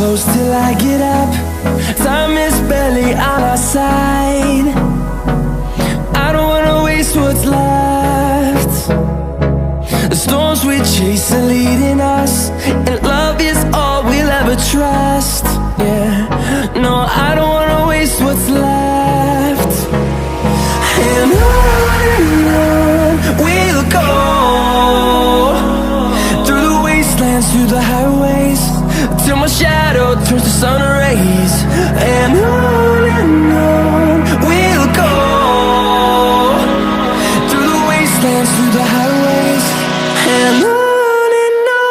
close till I get up. Time is barely on our side. I don't wanna waste what's left. The storms we chase are leading us, and love is all we'll ever trust. Yeah, no, I don't wanna waste what's left. And on we'll go, through the wastelands, through the highways, till my shadow turns to sun rays. And on we'll go, through the wastelands, through the highways, and on we'll go.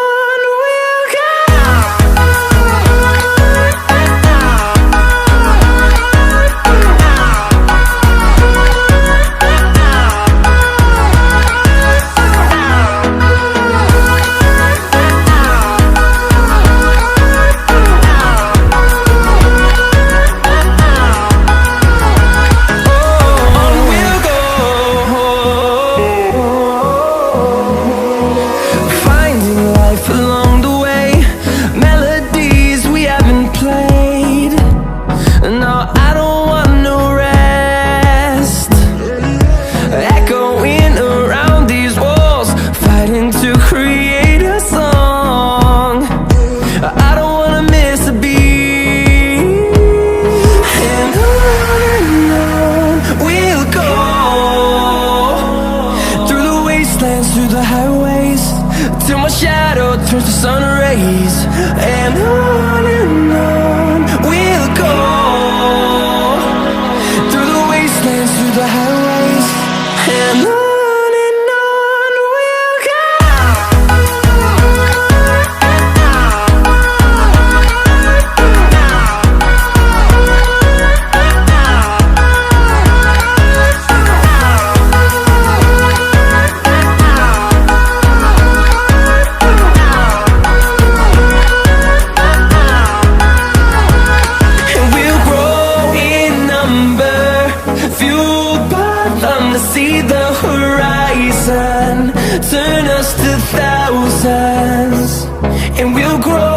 Through the highways, till my shadow turns to sun rays. And on we'll go, through the wastelands, through the highways, and on we'll go. See the horizon turn us to thousands, and we'll grow